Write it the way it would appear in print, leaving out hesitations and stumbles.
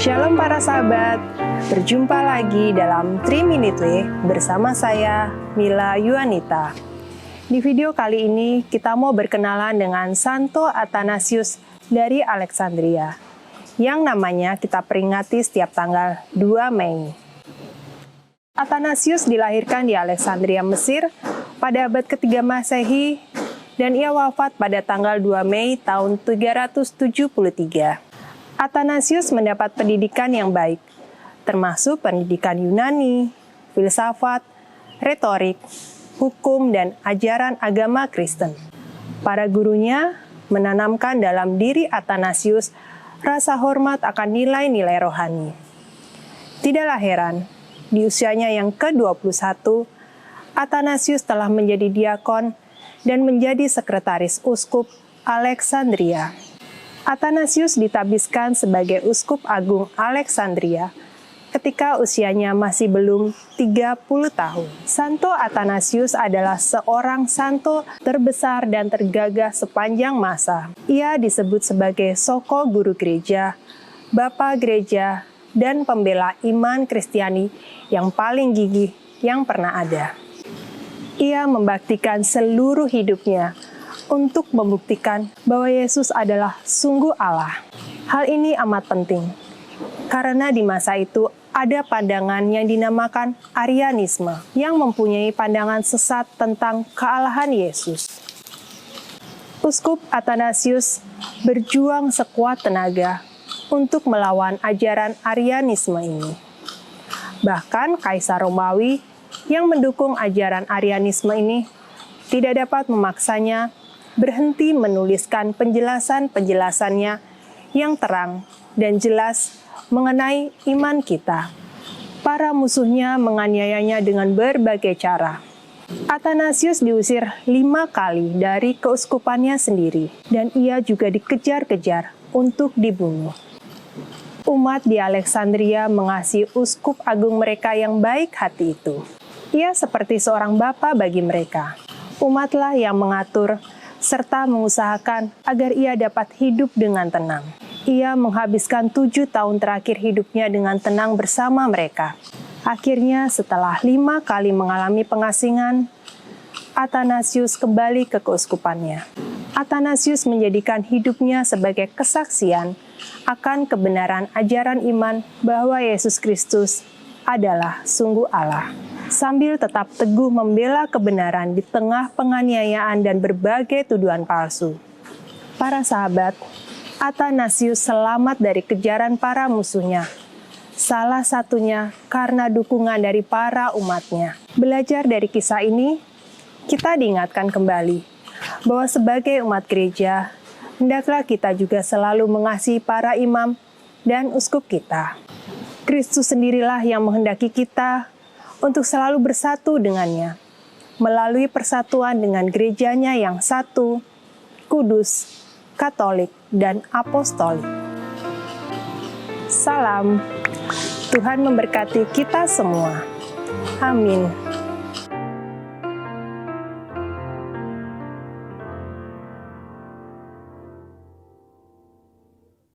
Shalom para sahabat, berjumpa lagi dalam 3 Minute Way bersama saya, Mila Yuanita. Di video kali ini kita mau berkenalan dengan Santo Athanasius dari Alexandria, yang namanya kita peringati setiap tanggal 2 Mei. Athanasius dilahirkan di Alexandria, Mesir pada abad ke-3 Masehi dan ia wafat pada tanggal 2 Mei tahun 373. Athanasius mendapat pendidikan yang baik, termasuk pendidikan Yunani, filsafat, retorik, hukum, dan ajaran agama Kristen. Para gurunya menanamkan dalam diri Athanasius rasa hormat akan nilai-nilai rohani. Tidaklah heran, di usianya yang ke-21, Athanasius telah menjadi diakon dan menjadi sekretaris uskup Alexandria. Athanasius ditabiskan sebagai uskup agung Alexandria ketika usianya masih belum 30 tahun. Santo Athanasius adalah seorang santo terbesar dan tergagah sepanjang masa. Ia disebut sebagai Soko Guru Gereja, Bapa Gereja, dan pembela iman Kristiani yang paling gigih yang pernah ada. Ia membaktikan seluruh hidupnya untuk membuktikan bahwa Yesus adalah sungguh Allah. Hal ini amat penting, karena di masa itu ada pandangan yang dinamakan Arianisme, yang mempunyai pandangan sesat tentang kealahan Yesus. Uskup Athanasius berjuang sekuat tenaga untuk melawan ajaran Arianisme ini. Bahkan Kaisar Romawi yang mendukung ajaran Arianisme ini tidak dapat memaksanya berhenti menuliskan penjelasan-penjelasannya yang terang dan jelas mengenai iman kita. Para musuhnya menganiayanya dengan berbagai cara. Athanasius diusir 5 kali dari keuskupannya sendiri, dan ia juga dikejar-kejar untuk dibunuh. Umat di Alexandria mengasihi uskup agung mereka yang baik hati itu. Ia seperti seorang bapa bagi mereka. Umatlah yang mengatur serta mengusahakan agar ia dapat hidup dengan tenang. Ia menghabiskan 7 tahun terakhir hidupnya dengan tenang bersama mereka. Akhirnya setelah 5 kali mengalami pengasingan, Athanasius kembali ke keuskupannya. Athanasius menjadikan hidupnya sebagai kesaksian akan kebenaran ajaran iman bahwa Yesus Kristus adalah sungguh Allah, sambil tetap teguh membela kebenaran di tengah penganiayaan dan berbagai tuduhan palsu. Para sahabat, Athanasius selamat dari kejaran para musuhnya, salah satunya karena dukungan dari para umatnya. Belajar dari kisah ini, kita diingatkan kembali bahwa sebagai umat gereja, hendaklah kita juga selalu mengasihi para imam dan uskup kita. Kristus sendirilah yang menghendaki kita untuk selalu bersatu dengannya, melalui persatuan dengan gerejanya yang satu, kudus, katolik, dan apostolik. Salam, Tuhan memberkati kita semua. Amin.